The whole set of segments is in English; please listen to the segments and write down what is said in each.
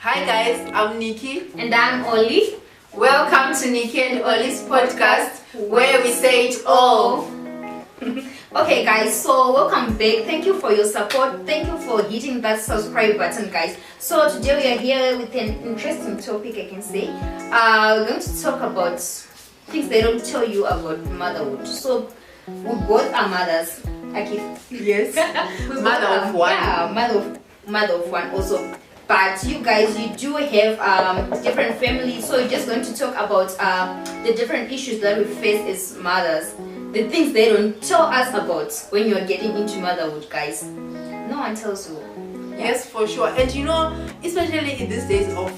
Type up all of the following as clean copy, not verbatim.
Hi guys, I'm Nikki. And I'm Oli. Welcome to Nikki and Oli's podcast where we say it all. Okay guys, so welcome back. Thank you for your support. Thank you for hitting that subscribe button, guys. So today we are here with an interesting topic, I can say. We're going to talk about things they don't tell you about motherhood. So we both are mothers. Yes. Mother of one. Yeah, mother of one also. But you guys, you do have different families, so we're just going to talk about the different issues that we face as mothers, the things they don't tell us about when you're getting into motherhood, guys. No one tells you. Yes, for sure. And you know, especially in these days of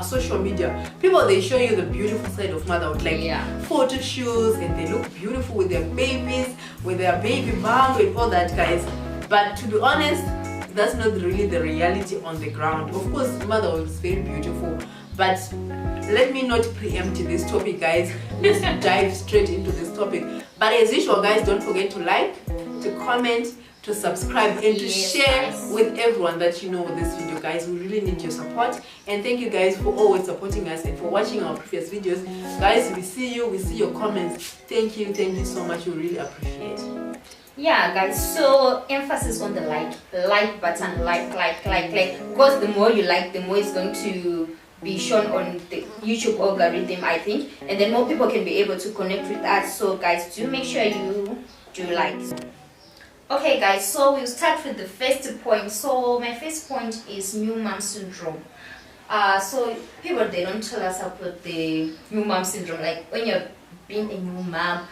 social media, people, they show you the beautiful side of motherhood, like photo shoots, and they look beautiful with their babies, with their baby mom, and all that, guys. But to be honest, that's not really the reality on the ground. Of course, motherhood is very beautiful, but let me not preempt this topic, guys. Let's dive straight into this topic. But as usual, guys, don't forget to like, to comment, to subscribe, and to share with everyone that you know with this video, guys. We really need your support, and thank you guys for always supporting us and for watching our previous videos, guys. We see you, we see your comments. Thank you so much. We really appreciate it. Yeah guys, so emphasis on the like button, like, because the more you like, the more it's going to be shown on the YouTube algorithm, I think, and then more people can be able to connect with us. So guys, do make sure you do like. Okay guys, so we'll start with the first point. So my first point is new mom syndrome. So people, they don't tell us about the new mom syndrome. Like when you're being a new mom,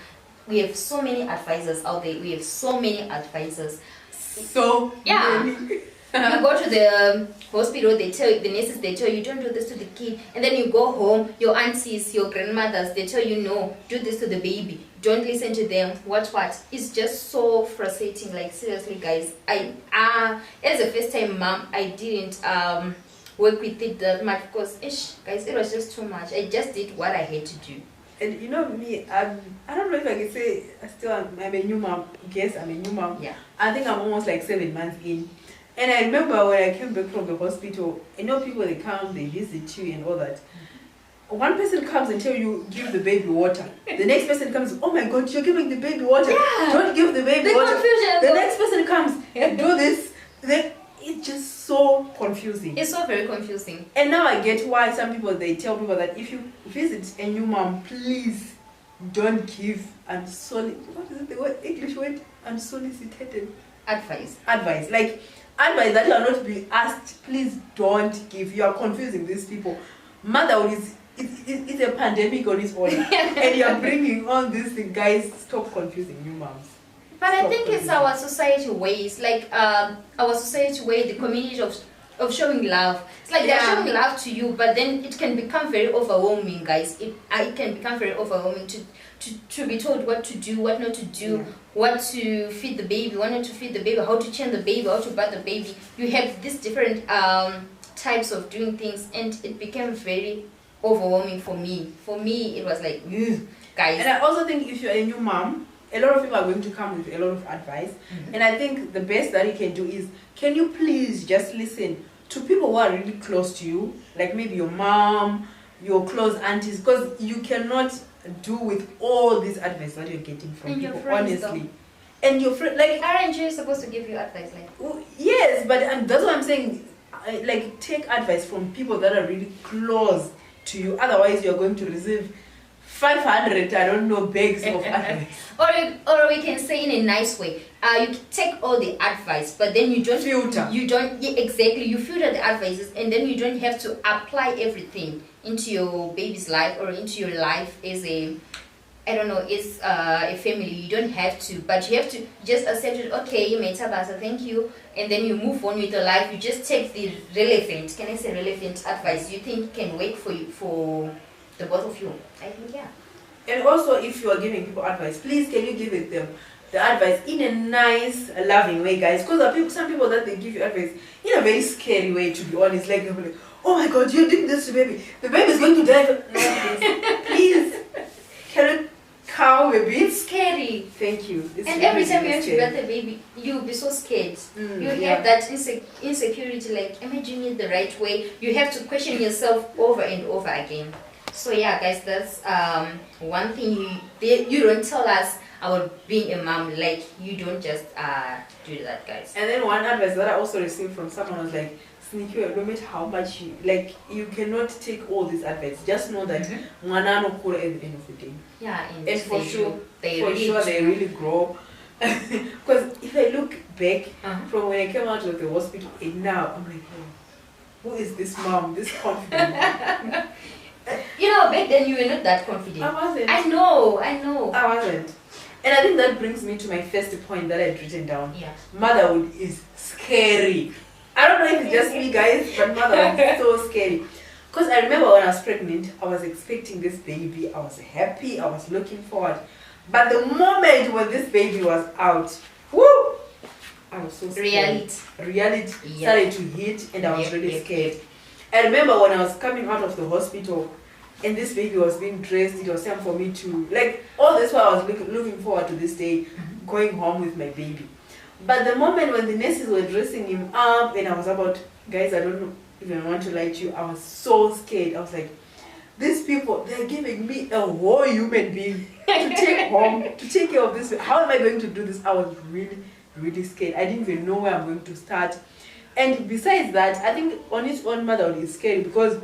we have so many advisors out there. We have so many advisors. So yeah. many. You go to the hospital, they tell you, the nurses, they tell you don't do this to the kid, and then you go home, your aunties, your grandmothers, they tell you no, do this to the baby, don't listen to them, what. It's just so frustrating. Like seriously guys, I as a first time mom, I didn't work with it that much because guys, it was just too much. I just did what I had to do. And you know me, I don't know if I can say I'm a new mom. Yes, I'm a new mom. Yeah. I think I'm almost like 7 months in. And I remember when I came back from the hospital, you know, people, they come, they visit you and all that. One person comes and tell you, give the baby water. The next person comes, oh my God, you're giving the baby water. Yeah. Don't give the baby water. Confusion. The next person comes and do this. It's just so confusing. It's so very confusing. And now I get why some people, they tell people that if you visit a new mom, please don't give what is it, the word, English word? Unsolicited advice. Like advice that you are not being asked, please don't give. You are confusing these people. Motherhood it's a pandemic on its own. And you are bringing on this thing. Guys, stop confusing new moms. But I think it's our society ways, like our society way, the community of showing love. It's like they're showing love to you, but then it can become very overwhelming, guys. It can become very overwhelming to be told what to do, what not to do, what to feed the baby, what not to feed the baby, how to change the baby, how to bath the baby. You have these different types of doing things, and it became very overwhelming for me. For me, it was like, guys. And I also think if you're a new mom, a lot of people are going to come with a lot of advice. And I think the best that you can do is, can you please just listen to people who are really close to you, like maybe your mom, your close aunties, because you cannot do with all this advice that you're getting from people, honestly. And your friend, like, aren't you supposed to give you advice? Like, yes, but that's what I'm saying. Like, take advice from people that are really close to you. Otherwise, you're going to receive 500, bags of advice. Or we can say in a nice way, you take all the advice, but then you don't filter. Exactly. You filter the advices, and then you don't have to apply everything into your baby's life or into your life as a family. You don't have to, but you have to just accept it. Okay, you made tabasa, thank you, and then you move on with your life. You just take the relevant advice you think can work for you, for the both of you. I think, yeah. And also, if you are giving people advice, please can you give them the advice in a nice, loving way, guys? Because some people that they give you advice in a very scary way, to be honest. Like, they'll be like, oh my God, you're doing this to baby. The baby is going to die. No, please. Can you cow baby. It's scary. Thank you. It's And really, every time really you have to scary. birth a baby, you'll be so scared. You Yeah. have that insecurity, like, am I doing it the right way? You have to question yourself over and over again. So yeah, guys, that's one thing you don't tell us about being a mom. Like, you don't just do that, guys. And then one advice that I also received from someone was like, Sneaky, no matter how much you cannot take all this advice. Just know that mwana no kura at the end of the day. Yeah, And for sure, they really grow. Because if I look back from when I came out of the hospital and now, I'm like, oh, who is this mom? This confident mom? You know, back then you were not that confident. I wasn't. I know. I wasn't. And I think that brings me to my first point that I'd written down. Yeah. Motherhood is scary. I don't know if it's just me, guys, but motherhood is so scary. Because I remember when I was pregnant, I was expecting this baby. I was happy. I was looking forward. But the moment when this baby was out, whoo! I was so scared. Reality started to hit, and I was really scared. I remember when I was coming out of the hospital, and this baby was being dressed. It was time for me to, like, all this while I was looking forward to this day, going home with my baby. But the moment when the nurses were dressing him up, and I was about, guys, I don't know if I want to lie to you, I was so scared. I was like, these people, they're giving me a whole human being to take home, to take care of this. How am I going to do this? I was really, really scared. I didn't even know where I'm going to start. And besides that, I think on its own, motherhood is scary because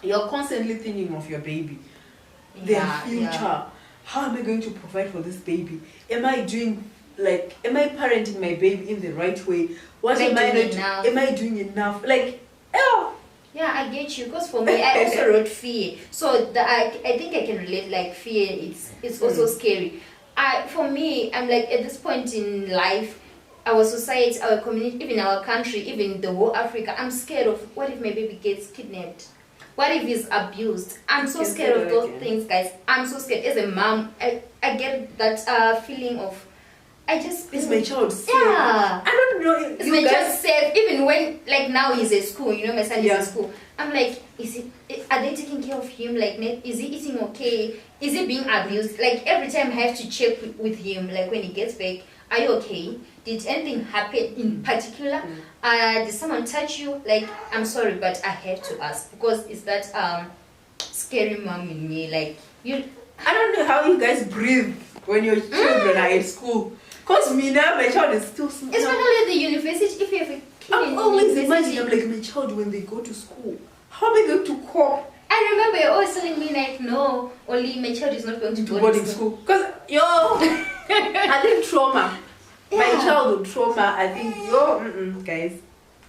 you're constantly thinking of your baby, their future. Yeah. How am I going to provide for this baby? Am I parenting my baby in the right way? What am I doing? Am I doing enough? Like, oh. Yeah, I get you. Because for me, I also wrote fear. So I think I can relate. Like, fear, it's also scary. For me, I'm like, at this point in life, our society, our community, even our country, even the whole Africa, I'm scared of what if my baby gets kidnapped? What if he's abused? I'm so scared of those things, guys. I'm so scared. As a mom, I get that feeling of, is my child safe? Yeah. I don't know if is my child safe? Even when, like, now he's at school, you know, my son is at school. I'm like, are they taking care of him? Like, is he eating okay? Is he being abused? Like, every time I have to check with him, like, when he gets back, are you okay? Did anything happen in particular? Did someone touch you? Like, I'm sorry, but I have to ask because it's that scary mom in me. Like, I don't know how you guys breathe when your children are at school. Because me now, my child is still small. Especially at the university, if you have a kid I'm always imagining, I'm like, my child when they go to school, how am I going to cope? I remember you're always telling me, like, no, only my child is not going to boarding school. Because, I think trauma. Yeah. My childhood trauma, I think, guys,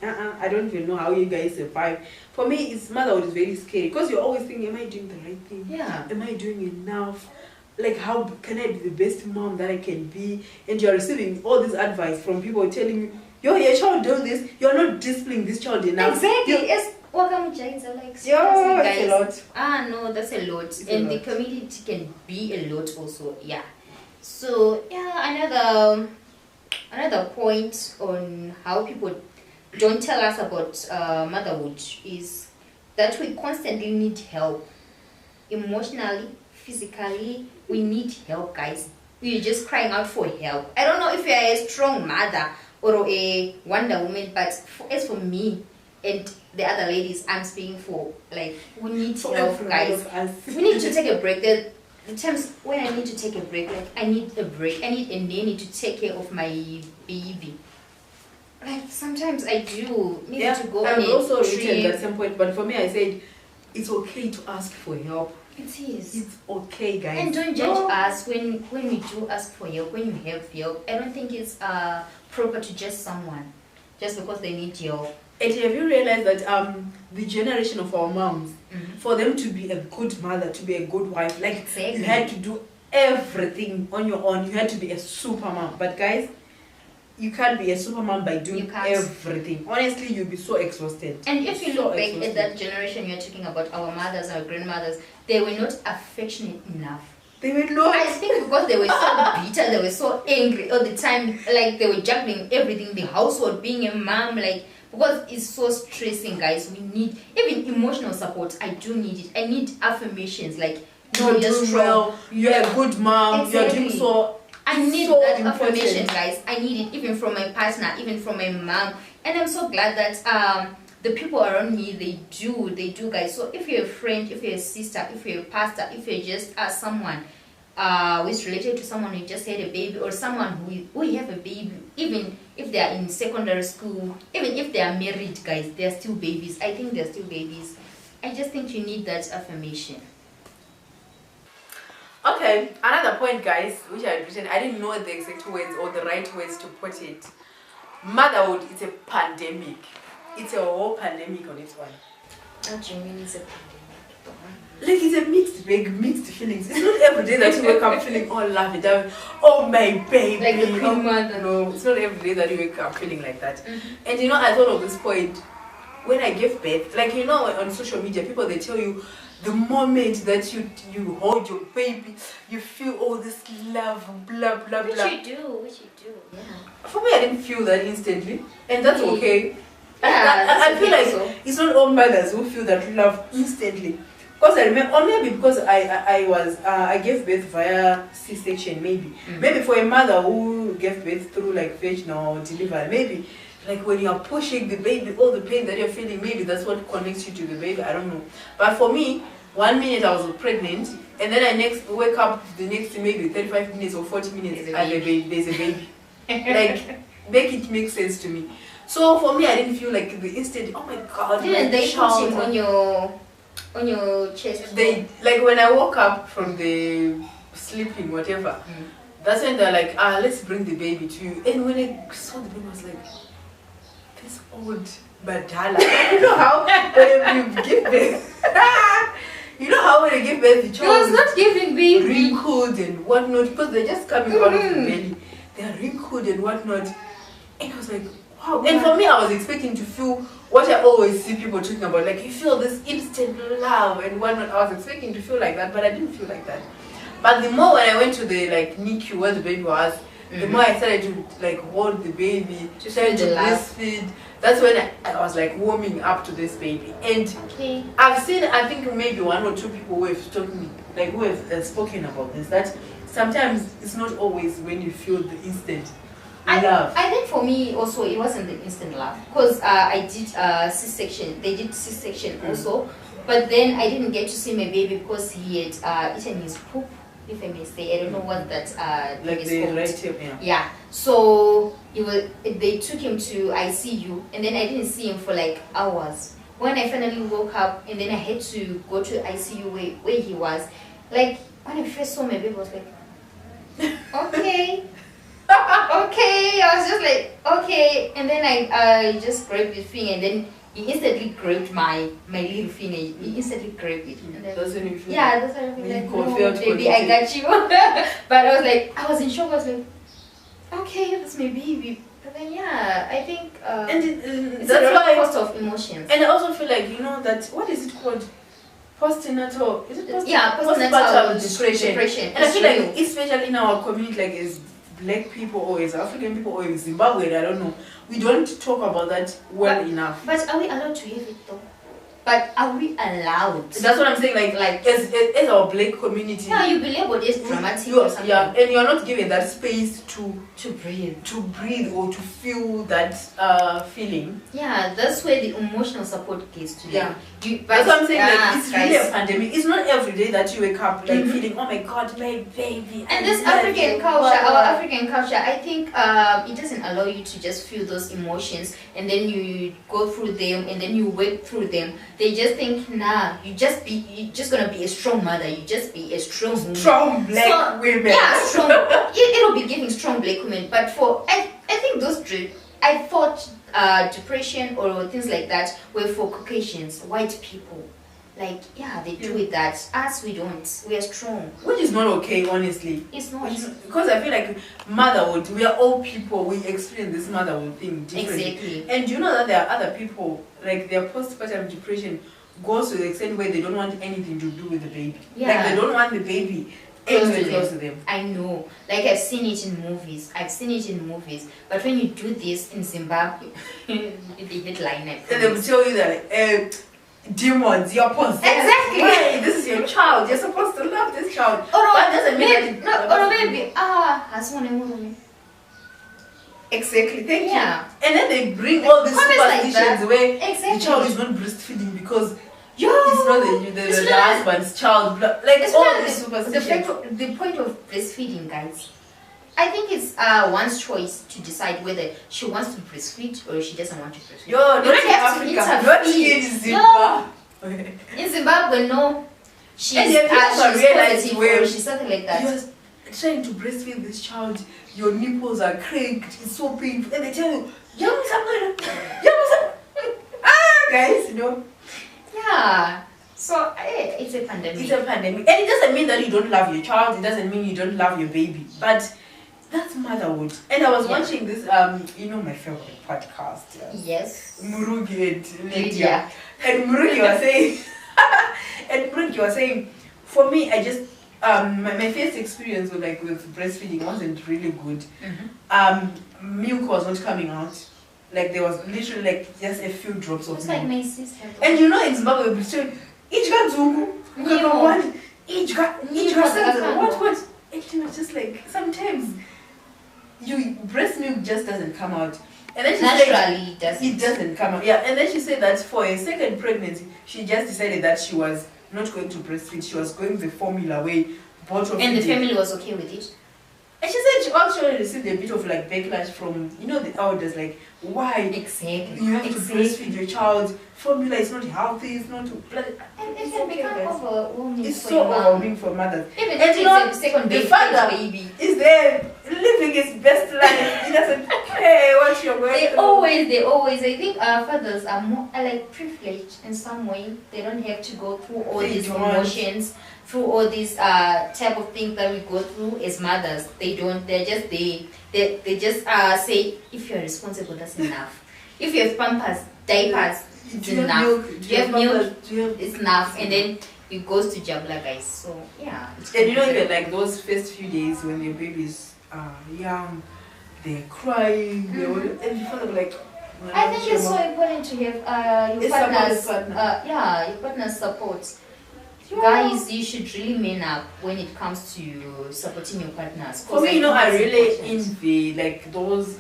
I don't even know how you guys survive. For me, motherhood is very scary. Because you're always thinking, am I doing the right thing? Yeah. Am I doing enough? Like, how can I be the best mom that I can be? And you're receiving all this advice from people telling you, your child does this, you're not disciplining this child enough. Exactly. Yes. Welcome, James. Like, that's a lot. No, that's a lot. It's and the community can be a lot also. Yeah. So, yeah, another point on how people don't tell us about motherhood is that we constantly need help. Emotionally, physically, we need help, guys. We're just crying out for help. I don't know if you're a strong mother or a Wonder Woman, but as for me and the other ladies I'm speaking for, like, we need help, guys. We need to take a break. The times when I need to take a break, like, I need a break. I need a nanny to take care of my baby. Like, sometimes I do need to go on a also trip. written at some point, but for me, I said it's okay to ask for help. It is. It's okay, guys. And don't judge us when we do ask for help, when you have help. I don't think it's proper to judge someone just because they need help. And have you realized that the generation of our moms, for them to be a good mother, to be a good wife, like, you had to do everything on your own. You had to be a super mom. But guys, you can't be a super mom by doing everything. Honestly, you'll be so exhausted. And if you look back at that generation you're talking about, our mothers, our grandmothers, they were not affectionate enough. They were not. I think because they were so bitter, they were so angry all the time. Like, they were juggling everything, the household, being a mom, like, because it's so stressing, guys. We need even emotional support. I do need it. I need affirmations, like, No, you're you're doing strong. well, you're a good mom, Exactly. you're doing so. I need so that important. affirmation, guys. I need it even from my partner, even from my mom. And I'm so glad that the people around me, they do, guys. So if you're a friend, if you're a sister, if you're a pastor, if you're just someone who is related to someone who just had a baby, or someone who have a baby, even if they are in secondary school, even if they are married, guys, they're still babies. I think they're still babies. I just think you need that affirmation. Okay, another point, guys, which I had written, I didn't know the exact words or the right words to put it. Motherhood is a pandemic. It's a whole pandemic on its own. What do you mean it's a pandemic? Like, it's a mixed bag, mixed feelings. It's not every day that you wake up feeling all lovey-dovey. Oh, my baby. Like the queen mother. No, it's not every day that you wake up feeling like that. And you know, I thought of this point when I gave birth. Like, you know, on social media, people, they tell you the moment that you hold your baby, you feel all this love, blah, blah, blah. Which you do, yeah. For me, I didn't feel that instantly. And that's okay. Yeah, I feel like it's not all mothers who feel that love instantly. Because I remember, or maybe because I gave birth via C-section, maybe. Maybe for a mother who gave birth through like vaginal delivery, maybe like when you are pushing the baby, all the pain that you're feeling, maybe that's what connects you to the baby. I don't know. But for me, 1 minute I was pregnant, and then I wake up the next maybe 35 minutes or 40 minutes, and there's a baby. Like, make it make sense to me. So for me, I didn't feel like the instant. Oh my God! Didn't they put him on your chest? They, like, when I woke up from the sleeping, whatever. That's when they're like, let's bring the baby to you. And when I saw the baby, I was like, this old badala. You know how when you give birth, you know how when you give birth, the child was not giving baby wrinkled and whatnot, because they're just coming out of the belly. They are wrinkled and whatnot. And I was like, wow. And for me, I was expecting to feel what I always see people talking about, like you feel this instant love and whatnot. I was expecting to feel like that, but I didn't feel like that. But the more when I went to the like NICU where the baby was, the more I started to like hold the baby, started to breastfeed. That's when I was like warming up to this baby. And I've seen, I think maybe 1 or 2 people who have spoken, like who have spoken about this, that sometimes it's not always when you feel the instant love. I think for me also it wasn't the instant love, because I did C-section. They did C-section also, but then I didn't get to see my baby because he had eaten his poop, if I may say. I don't know what that like is the called. right tip, Yeah. So they took him to ICU, and then I didn't see him for like hours. When I finally woke up, and then I had to go to ICU where he was. Like when I first saw my baby, I was like, okay. Okay, I was just like, okay, and then I just grabbed his finger, and then he instantly grabbed my little finger. He instantly grabbed it. And then, that's when you feel that's when I feel like, no, felt baby, I got you. But I was like, I was in shock. I was like, okay, that's my baby. But then I think it's that's a why cost of emotions. And I also feel like, you know, that what is it called? Postnatal. Is it postpartum depression. And I feel like, especially in our community, like as Black people or as African people or as Zimbabwe, I don't know, we don't talk about that enough. But are we allowed to have it though? But are we allowed? That's what I'm saying. Like as our Black community. Yeah, you be labeled as dramatic or something. Yeah, and you're not given that space to breathe or to feel that feeling. Yeah, that's where the emotional support gets to. Yeah, that's what I'm saying. Like it's really a pandemic. It's not every day that you wake up like feeling, oh my God, my baby. And this African culture, our African culture, I think it doesn't allow you to just feel those emotions and then you go through them and then you work through them. They just think, nah, you're just gonna be a strong mother. You just be a strong Black women. Yeah, strong. It'll be giving strong Black women. But I think I thought depression or things like that were for Caucasians, white people. Like, they do with that. Us, we don't. We are strong. Which is not okay, honestly. It's not. Because I feel like motherhood, we are all people, we experience this motherhood thing differently. Exactly. And you know that there are other people, like their postpartum depression goes to the extent where they don't want anything to do with the baby. Yeah. Like they don't want the baby close to them. I know. Like I've seen it in movies. But when you do this in Zimbabwe, the headline. And they will tell you that, like, demons, you're possessed. Exactly. Why? This is your child. You're supposed to love this child. Or That doesn't mean maybe exactly. Thank Yeah. you. And then they bring all these Comments like superstitions that. where Exactly. the child is not breastfeeding because Yo, it's not it's the not- husband's child. Like It's all not these the superstitions. the point of breastfeeding, guys. I think it's one's choice to decide whether she wants to breastfeed or she doesn't want to breastfeed. Yo, You not don't in have to Africa, not interfere. in Zimbabwe. In Zimbabwe, no. She's, And then people she's realize positive where or she's something like that. You're trying to breastfeed this child, your nipples are cracked, it's so painful, and they tell you, guys, you know. Yeah. So it's a pandemic. It's a pandemic. And it doesn't mean that you don't love your child, it doesn't mean you don't love your baby. But that's motherhood. And I was watching this, my favorite podcast. Yes. Murugi and Lydia. And Murugi was saying, for me, I just, my first experience with breastfeeding wasn't really good. Milk was not coming out. Like there was literally just a few drops of It's milk. like my sister. And you know in Zimbabwe we say each got zungu, each got what? It was just like sometimes breast milk just doesn't come out. And then she Naturally, said it doesn't come out. Yeah, and then she said that for a second pregnancy, she just decided that she was not going to breastfeed. She was going the formula way, bottle And the feeding. family was okay with it. And she said she actually received a bit of backlash from the elders, like why Exactly. you have to breastfeed your child, formula is not healthy, it's not And it it's can okay, become guys. overwhelming. It's for so your mom. overwhelming for mothers. Even And if you know, it's a second the baby, father baby. is there living his best life. He doesn't care what you're going They through. always, I think our fathers are more privileged in some way. They don't have to go through all They these don't. emotions, through all these type of things that we go through as mothers. They don't, they just say, if you're responsible, that's enough. If you have pampers, diapers, it's Do you have enough. milk? Do you have milk? Do you have- It's enough. And then it goes to Jabla, guys. So, yeah. And you know, even those first few days when your babies are young, they're crying, and the father will I think it's so important to have your It's partner's about the partner. your partner's support. Yeah. Guys, you should really man up when it comes to supporting your partners. For me, I think it's really important. envy those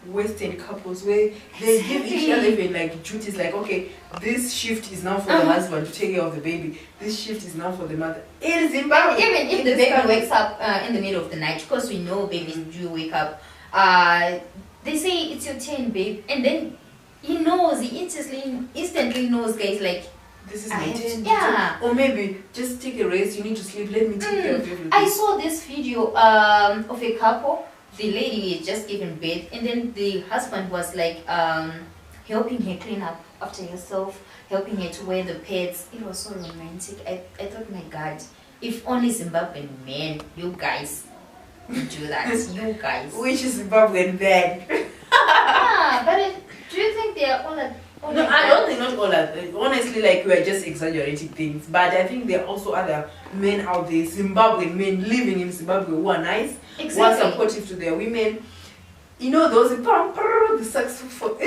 Western couples where they give each other even duties okay, this shift is now for the husband to take care of the baby, this shift is now for the mother. In Zimbabwe, Even if in the this baby country- wakes up in the middle of the night, because we know babies do wake up, they say it's your turn, babe, and then he knows, he instantly knows, guys, this is I my have to- turn. yeah. Or maybe just take a rest, you need to sleep, let me take care of everything. I saw this video of a couple. The lady had just given birth, and then the husband was helping her clean up after herself, helping her to wear the pads. It was so romantic. I thought, my God, if only Zimbabwean men, you guys, would do that. You guys. Which is Zimbabwean bad. But do you think they are all No, I don't think not all of them. Honestly, we are just exaggerating things. But I think there are also other men out there, Zimbabwean men living in Zimbabwe who are nice, who are supportive to their women. You know those the saxophone,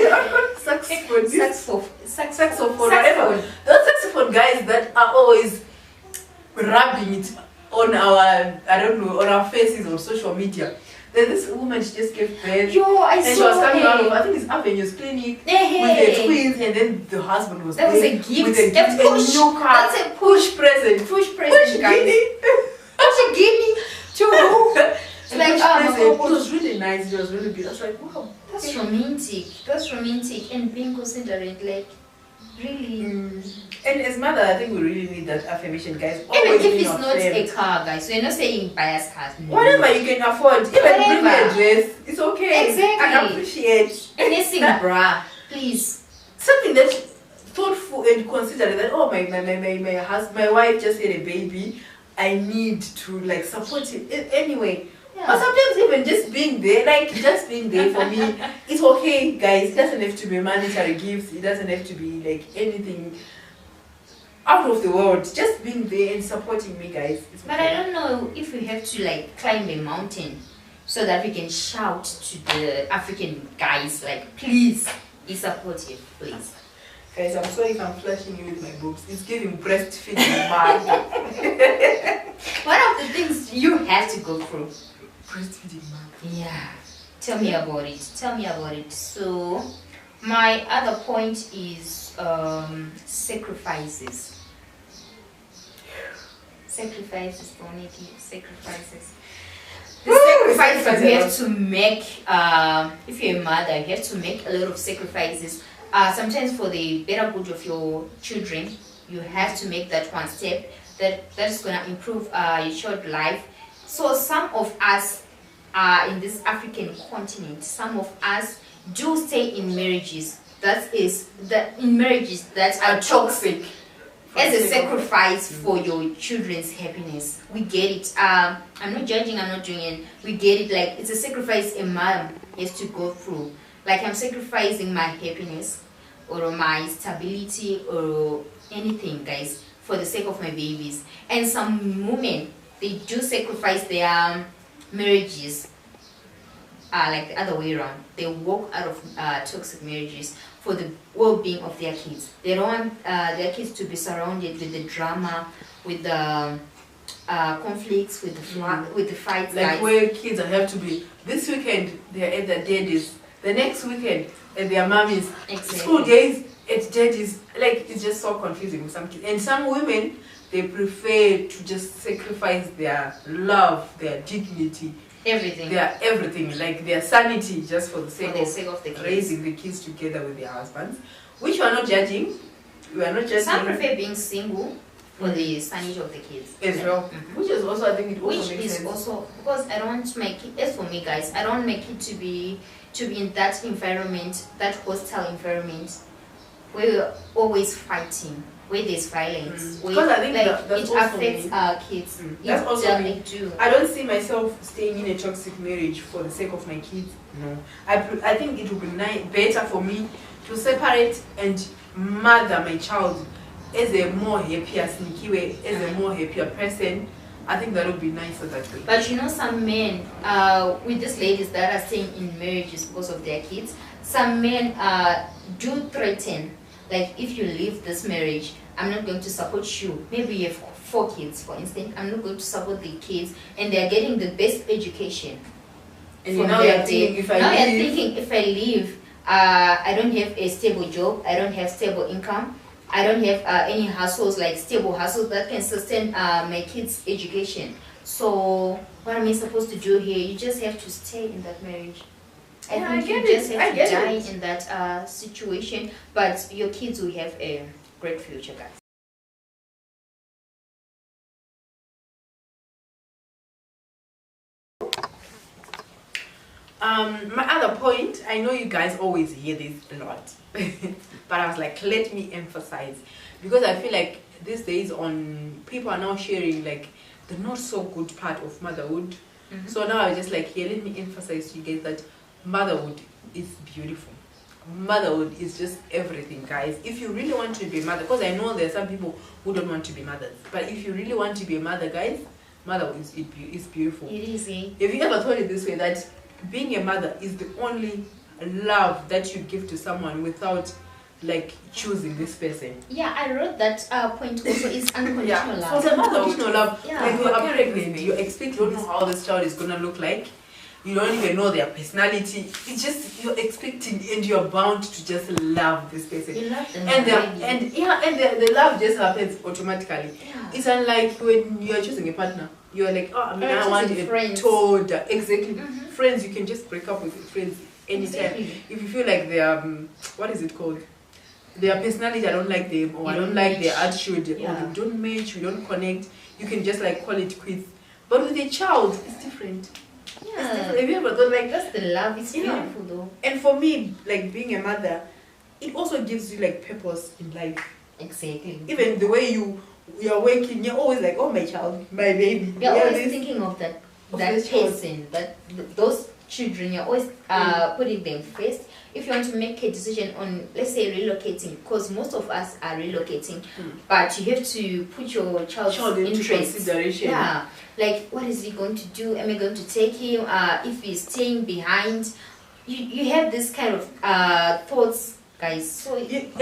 whatever. Those saxophone guys that are always rubbing it on our faces on social media. Then this woman, she just gave birth. Yo, I and saw she was coming her. out of, I think it's Avenues Clinic Hey. with the twins, and then the husband was That was there a gift. with a A push. new car. That's a push present. Push present, guys. Guinea. Push a guinea to who? It's like, it was really nice, it was really beautiful. I was like, wow. That's romantic. That's romantic. And being considerate, really. And as mother, I think we really need that affirmation, guys. Even Always if being it's not affirmed. a car, guys. So you're not saying buy us cars. No. Whatever you can afford, even bring me a Whatever. dress, it's okay. Exactly. I appreciate. Anything, bruh. Please. Something that's thoughtful and considerate that my wife just had a baby. I need to support him anyway. Yeah. But sometimes even just being there, just being there for me, it's okay, guys. It doesn't have to be monetary gifts. It doesn't have to be anything out of the world. Just being there and supporting me, guys. It's okay. But I don't know if we have to climb a mountain so that we can shout to the African guys please be supportive, please. Guys, I'm sorry if I'm flashing you with my boobs. It's giving breastfeeding mad. One of the things you have to go through. Breastfeeding mad. Yeah. Tell me about it. Tell me about it. So, my other point is sacrifices. Sacrifices, Doniki, sacrifices. The sacrifices you have to make, if you're a mother, you have to make a lot of sacrifices. Sometimes for the better good of your children, you have to make that one step that is going to improve your child life. So some of us in this African continent, some of us do stay in marriages that are toxic as a sacrifice for your children's happiness. We get it. I'm not judging, I'm not doing it. We get it. Like, it's a sacrifice a mom has to go through. Like, I'm sacrificing my happiness or my stability or anything, guys, for the sake of my babies. And some women, they do sacrifice their marriages like the other way around. They walk out of toxic marriages for the well-being of their kids. They don't want their kids to be surrounded with the drama, with the conflicts, with the fights. Like, guys. where kids have to be, this weekend they're at their daddies, the next weekend at their mommies, Exactly. school days at daddies. Like, it's just so confusing with some kids. And some women, they prefer to just sacrifice their love, their dignity, Everything. like their sanity, just for the sake of the kids. raising the kids together with their husbands, which we are not judging. We are not judging. Some prefer being single for the sanity of the kids as well, which is also, I think it also makes sense. Also because I don't want my kid. As for me, guys, I don't want my kid to be in that environment, that hostile environment, where we're always fighting, where there's violence. Because I think that's it also affects me. our kids. That's also me. Do. I don't see myself staying in a toxic marriage for the sake of my kids. No, I think it would be better for me to separate and mother my child as a more happier, sneaky way, as a more happier person. I think that would be nicer that way. But you know, some men, with these ladies that are staying in marriages because of their kids, some men do threaten, like, if you leave this marriage, I'm not going to support you. Maybe you have 4 kids, for instance. I'm not going to support the kids, and they are getting the best education. And now you're thinking, if I leave, I don't have a stable job, I don't have stable income, I don't have any hustles, like stable hustles that can sustain my kids' education. So what am I supposed to do here? You just have to stay in that marriage. I think you just have to die in that situation, but your kids will have a great future, guys. My other point, I know you guys always hear this a lot, but I was like, let me emphasize, because I feel like these days people are now sharing like the not so good part of motherhood. So now I was just like, here, let me emphasize to you guys that motherhood is beautiful. Motherhood is just everything, guys. If you really want to be a mother, because I know there are some people who don't want to be mothers, but if you really want to be a mother, guys, motherhood is beautiful. It is. Have you ever thought it this way, that being a mother is the only love that you give to someone without like choosing this person? Yeah, I wrote that point also. Is unconditional love. So the unconditional love, Yeah. like you are pregnant, you expect, you don't know how this child is gonna look like. You don't even know their personality. It's just you're expecting, and you're bound to just love this person. You love them, and the love just happens automatically. Yeah. It's unlike when you're choosing a partner. You're like, oh, I want a friends. toad. Exactly. Friends, you can just break up with friends anytime. Exactly. If you feel like they're what is it called? Their personality, I don't like them, or I don't like their attitude, or we don't match, we don't connect. You can just like call it quits. But with a child, it's different. Yeah. It's different. Have you ever thought like That's the love. It's beautiful though. And for me, like being a mother, it also gives you like purpose in life. Exactly. Even the way you're working, you're always like, oh, my child, my baby. You're always thinking of that person, those children. You're always putting them first. If you want to make a decision on, let's say, relocating, because most of us are relocating, but you have to put your child's into consideration. Yeah, like what is he going to do? Am I going to take him? If he's staying behind, you have this kind of thoughts guys. So like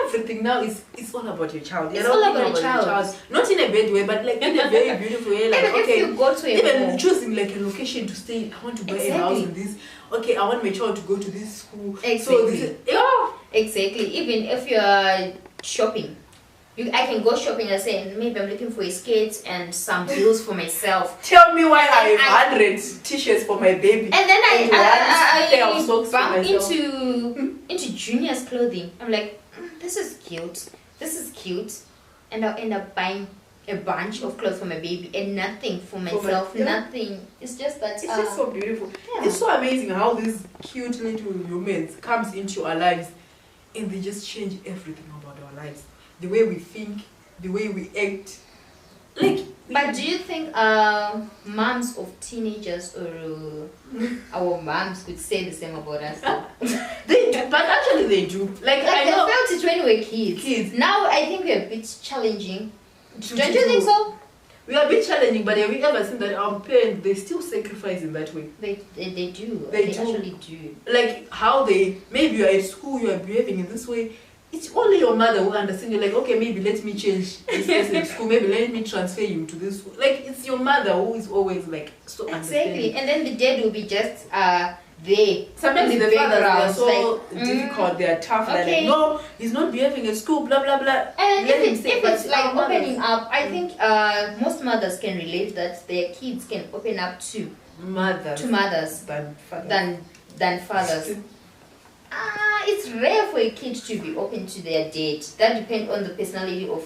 everything now is all about your child. It's all about your child. Not in a bad way, but like in a very beautiful way. Like, even okay, if you go to even choosing like a location to stay. I want to buy a house in this. Okay, I want my child to go to this school. Exactly. So this exactly. Even if you are shopping, I can go shopping and say maybe I'm looking for a skirt and some heels for myself. Tell me why I have 100 t-shirts for my baby. And then I bump into into Junior's clothing. I'm like, this is cute. This is cute, and I'll end up buying a bunch of clothes for my baby and nothing for myself. Nothing. It's just that. It's just so beautiful. Yeah. It's so amazing how these cute little humans comes into our lives, and they just change everything about our lives. The way we think, the way we act. Like. But do you think moms of teenagers or our moms could say the same about us? They do, but actually they do. Like I they know felt it when we were kids. Now I think we're a bit challenging. Don't you think so? We are a bit challenging, but have we ever seen that our parents, they still sacrifice in that way? They do. They actually do. Like how maybe you're at school, you are behaving in this way. It's only your mother who understands. You're like, okay, maybe let me change this person in school. Maybe let me transfer you to this school. Like, it's your mother who is always like so understanding. And then the dad will be just there. Sometimes the fathers are so difficult, they are tough. Okay. They're like, no, he's not behaving at school, blah, blah, blah. And if it's like opening up, I think most mothers can relate that their kids can open up to mothers than fathers. It's rare for a kid to be open to their dad. That depends on the personality of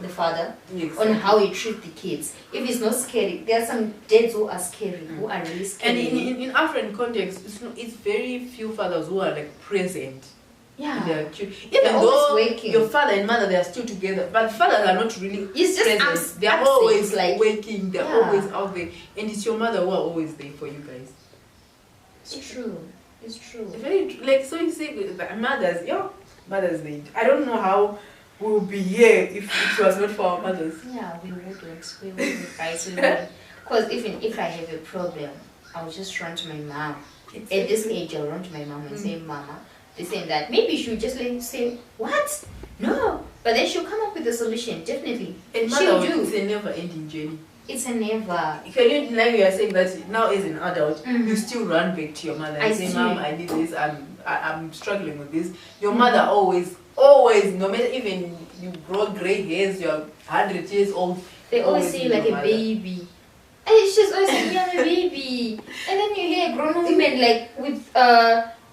the father, on how he treats the kids. If it's not scary, there are some dads who are scary, who are really scary. And in African context, it's very few fathers who are like present. Yeah. Even though your father and mother, they are still together, but fathers are not really present. They are always like working. They are always out there, and it's your mother who are always there for you guys. It's true. It's true. Very like so you say mothers, they. I don't know how we would be here if it was not for our mothers. Yeah, we wouldn't, guys. Because even if I have a problem, I'll just run to my mom. Exactly. At this age, I'll run to my mom and say, "Mama, this and that." Maybe she'll just say, "What? No," but then she'll come up with a solution. Definitely, and she'll do. It's a never-ending journey. It's a never. Can you now you are saying that now as an adult you still run back to your mother and say, "Mom, I need this. I'm struggling with this." Your mother always, no matter even you grow grey hairs, you're 100 years old. They always say like a baby. And she's always saying, "Yeah, my baby." And then you hear a grown woman like with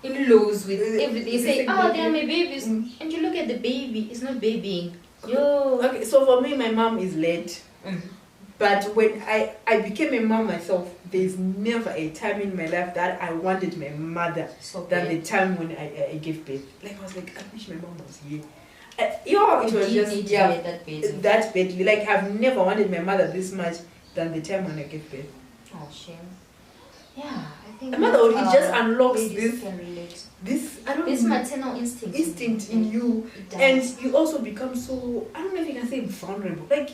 in-laws with everything say, "Oh, they are my babies," and you look at the baby, it's not babying. Yo. Okay, so for me, my mom is late. But when I became a mom myself, there's never a time in my life that I wanted my mother than the time when I gave birth. Like I was like, I wish my mom was here. It was just that badly. Like I've never wanted my mother this much than the time when I gave birth. Oh shame. Yeah, I think motherhood it just unlocks this maternal instinct in you, and you also become so, I don't know if you can say vulnerable. Like,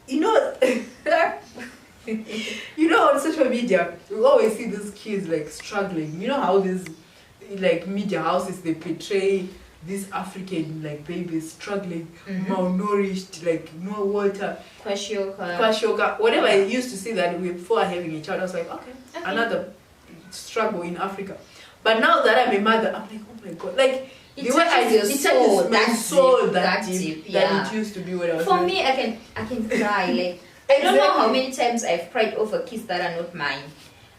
you know, on social media, we always see these kids like struggling. You know how these like media houses, they portray these African like babies struggling, malnourished, like no water, kwashiorkor, whatever. I used to see that before having a child. I was like, okay, another struggle in Africa. But now that I'm a mother, I'm like, oh my god, like it touches my soul that deep that it used to be when I was for me. I can cry. Like I don't know how many times I've cried over kids that are not mine.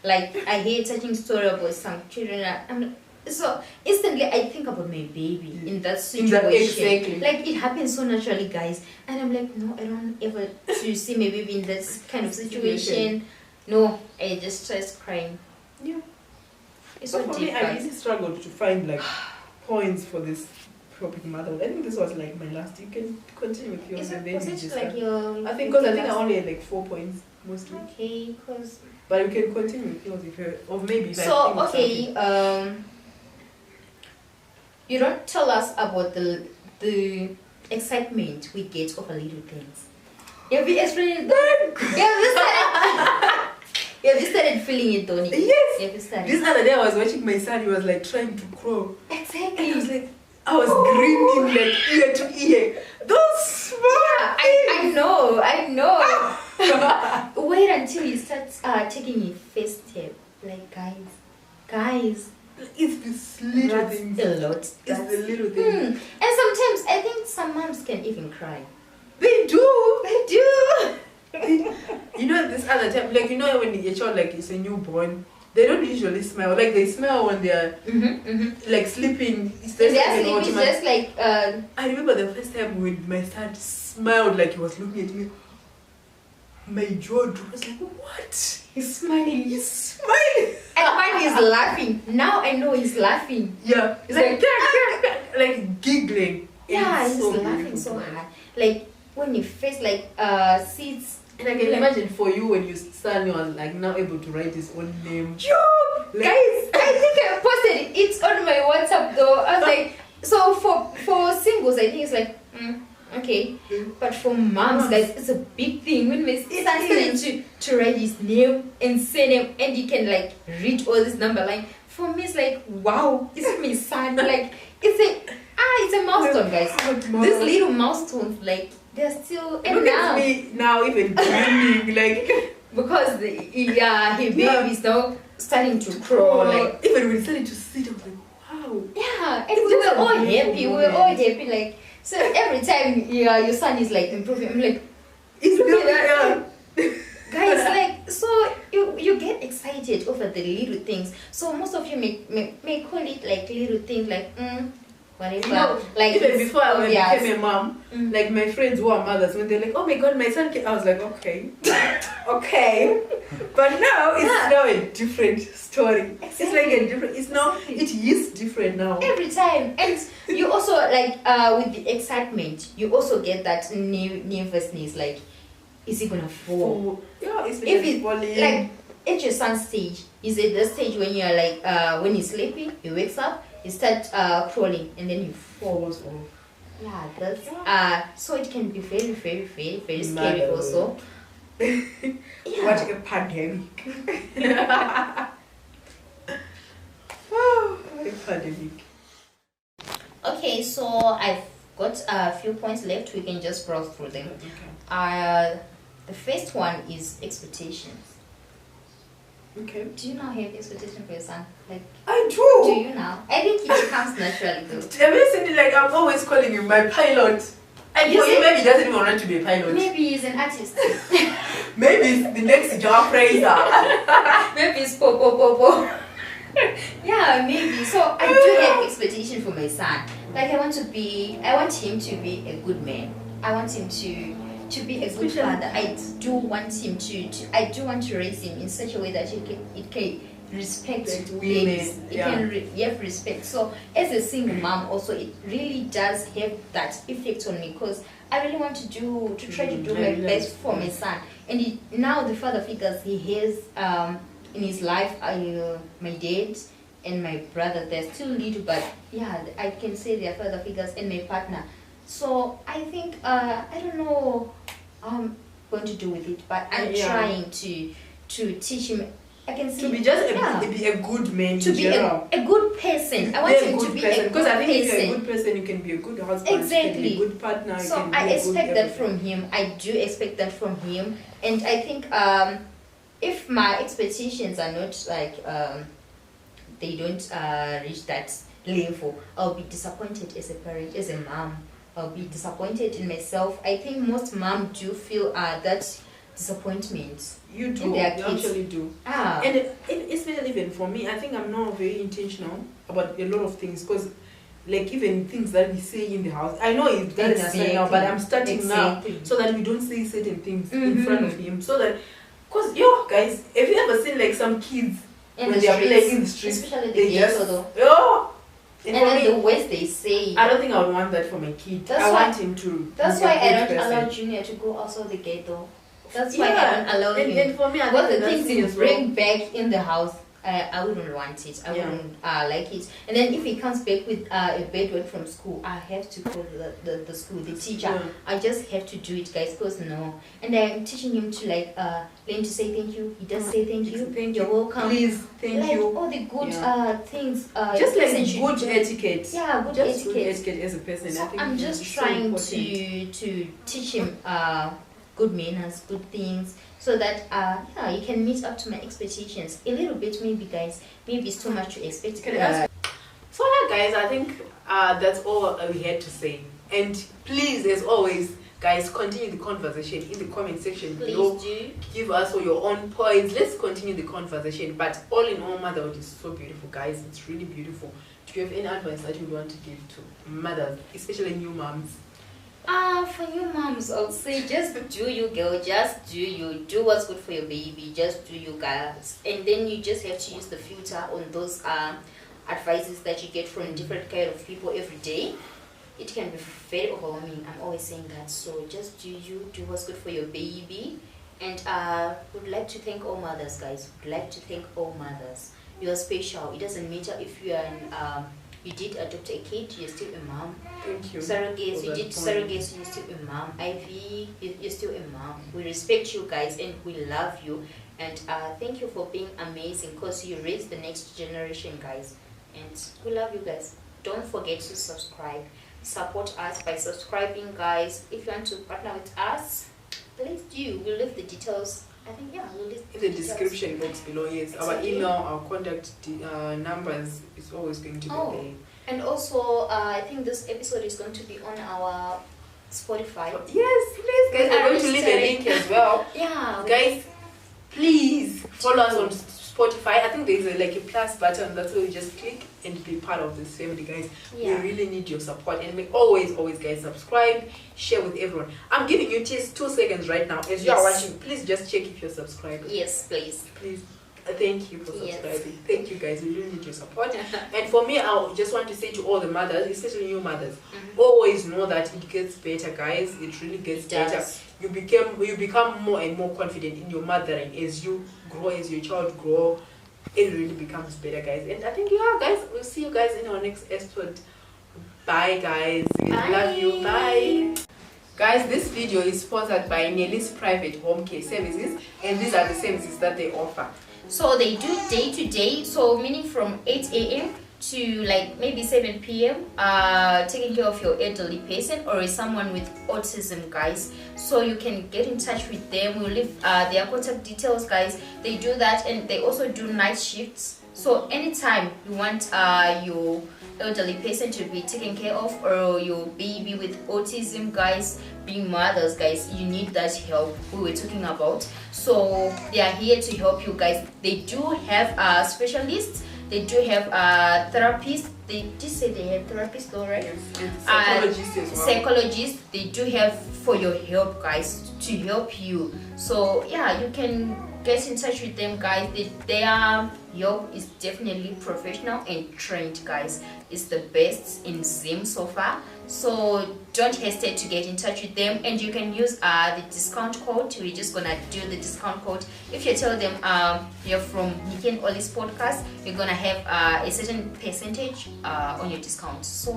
Like I hear touching story about some children. So instantly I think about my baby in that situation. Like it happens so naturally, guys. And I'm like, no, I don't ever to see my baby in that kind of situation. No, I just started crying. Yeah. It's so so for deep, me, I really struggled to find like points for this topic, motherhood. I think this was like my last. You can continue with yours and then you just like your. I think I only had like 4 points mostly. Okay, cause. But we can continue with yours if you or maybe. So okay, you don't tell us about the excitement we get over little things. Have you explained that? Have you started feeling it, Tony? Yes. Have you started? This other day I was watching my son. He was like trying to crawl. Exactly. And I was like, I was grinning like ear to ear. Those small I know. Wait until you start taking your first step. Like, guys. It's this little That's things. a lot. It's the little things. And sometimes I think some moms can even cry. They do. They do. You know, this other time, like, you know, when your child like is a newborn, they don't usually smile. Like, they smile when they're like sleeping. It's just They're like, sleeping just like I remember the first time when my son smiled, like he was looking at me. My jaw dropped. I was like, what? he's smiling. He's smiling. And when he's laughing, now I know he's laughing. Yeah. He's like giggling. Yeah, It's he's so laughing beautiful. so hard. Like when your face like sits. And I can imagine for you when your son was like now able to write his own name. Guys, I think I posted it on my WhatsApp though. I was like, so for singles, I think it's like, okay. But for moms, guys, it's a big thing. When my son started to write his name and surname, and you can like read all this number line. For me, it's like, wow, it's my son. Like, it's a milestone, guys. These little milestones, like, they're still. And look now, at me now, even grinning, like. because his baby is now starting to crawl, like. Even when he started to sit, I was like, wow. Yeah, and we were all happy. We were all happy, like. So every time your son is like improving, I'm like, It's look good, at that. Guys, like, so you get excited over the little things. So most of you may call it like little things, like whatever. You know, like even before I obvious. became a mom, like my friends who are mothers, when they're like, oh my god, my son came, I was like, okay. Okay. But now it's now a different story. It's like a different, it's now, it is different now. Every time. And you also, like, with the excitement, you also get that nervousness, like, is he gonna fall? Yeah, it's If it's like at your son's stage, is it the stage when you're like when he's sleeping, he wakes up, he starts crawling, and then he falls off. Yeah, that's so it can be very, very, very, very scary also. What a pandemic. A pandemic. Okay, so I've got a few points left. We can just browse through them. Okay. The first one is expectations. Okay. Do you now have expectation for your son? Like, I do. do you now? I think it comes naturally though. Have you seen it? Like, I'm always calling him my pilot. And for him, maybe he doesn't even want to be a pilot. Maybe he's an artist. Maybe it's the next job Fraser. Maybe it's po. Yeah, maybe. So I do have expectation for my son. Like I want him to be a good man. I want him to be a good father. I do want him I do want to raise him in such a way that it can respect babies. It can have respect. So as a single mom also, it really does have that effect on me because I really want to try to do my best for my son. And now the father figures he has in his life, my dad and my brother, they're still little, but yeah, I can say they're father figures, and my partner. So I think I don't know how I'm going to do with it, but I'm trying to teach him. I can see to be just be a good man, to be a good person. I want him to be a good because I think if person. you're a good person, you can be a good husband. Exactly. You can be a good partner. So I expect that from him. I do expect that from him, and I think if my expectations are not like they don't reach that level, I'll be disappointed as a parent, as a mom. I'll be disappointed in myself. I think most moms do feel that disappointment. You do. In their You kids. actually do. And especially even for me, I think I'm now very intentional about a lot of things because, like, even things that we say in the house, I know it's done now, but I'm starting now so that we don't say certain things in front of him. So that, because guys, have you ever seen like some kids when they are playing in the streets, especially they the just though. And And for then me, the ways they say. I don't think I would want that for my kid. That's I why- want him to. That's be why a I good don't person. allow Junior to go outside the gate though. That's why I don't allow him. And for me, I What think the that's things me you as well. bring back in the house, I wouldn't want it. I wouldn't like it. And then if he comes back with a bad word from school, I have to call the school, the teacher. I just have to do it, guys, because no. And I'm teaching him to like learn to say thank you. He does say thank you. You're welcome. Please, thank you. All the good things. Just like good etiquette. Yeah, good just etiquette. Good etiquette as a person. So I think I'm just trying to teach him good manners, good things, so that he can meet up to my expectations a little bit. Maybe, guys, maybe it's too much to expect. So yeah, guys, I think that's all we had to say. And please, as always, guys, continue the conversation in the comment section below. Do give us all your own points. Let's continue the conversation. But all in all, motherhood is so beautiful, guys. It's really beautiful. Do you have any advice that you want to give to mothers, especially new moms? For you moms, I'll say just do you, girl. Just do you. Do what's good for your baby. Just do you, guys. And then you just have to use the filter on those advices that you get from different kind of people every day. It can be very overwhelming. I'm always saying that. So just do you. Do what's good for your baby. And would like to thank all mothers, guys. Would like to thank all mothers. You are special. It doesn't matter if you are you did adopt a kid, you're still a mom. Thank you. Surrogates, you did surrogates, you're still a mom. IV, you're still a mom. We respect you, guys, and we love you. And thank you for being amazing, because you raised the next generation, guys. And we love you, guys. Don't forget to subscribe. Support us by subscribing, guys. If you want to partner with us, please do. We'll leave the details. I think, we'll leave in the description box below. Yes, exactly. Our email, our contact numbers is always going to be there. And also, I think this episode is going to be on our Spotify. Yes, please, guys. We're going to leave a link as well. Guys, please follow us on Spotify. I think there's a plus button. That's where you just click and be part of this family, guys. We really need your support, and always, guys, subscribe, share with everyone. I'm giving you just 2 seconds right now as you are watching. Please just check if you're subscribed. Yes, please. Thank you for subscribing. Thank you, guys. We really need your support. And for me, I just want to say to all the mothers, especially new mothers, always know that it gets better, guys. It really gets better. You become more and more confident in your mothering as you grow, as your child grow. It really becomes better, guys. And I think guys, we'll see you guys in our next episode. Bye, guys. We love you. Bye. Guys, this video is sponsored by Nelly's Private Home Care Services, and these are the services that they offer. So they do day to day, so meaning from 8 a.m. to like maybe 7 p.m. Taking care of your elderly patient or someone with autism, guys. So you can get in touch with them. We'll leave their contact details, guys. They do that, and they also do night shifts. So anytime you want your elderly patient to be taken care of, or your baby with autism, guys, being mothers, guys, you need that help we were talking about. So they are here to help you, guys. They do have specialists. They do have therapists. They did say they have therapists, though, right? Yes, psychologists as well. Psychologists. They do have for your help, guys, to help you. So you can get in touch with them, guys. Their help is definitely professional and trained, guys. It's the best in Zim so far. So don't hesitate to get in touch with them, and you can use the discount code. We're just gonna do the discount code. If you tell them you're from Nikki and Ollie's podcast, you're gonna have a certain percentage on your discount. So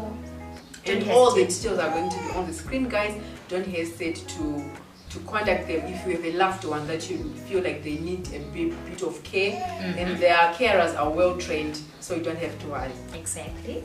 and all the details are going to be on the screen, guys. Don't hesitate to contact them if you have a loved one that you feel like they need a bit of care, and their carers are well trained, so you don't have to worry. Exactly.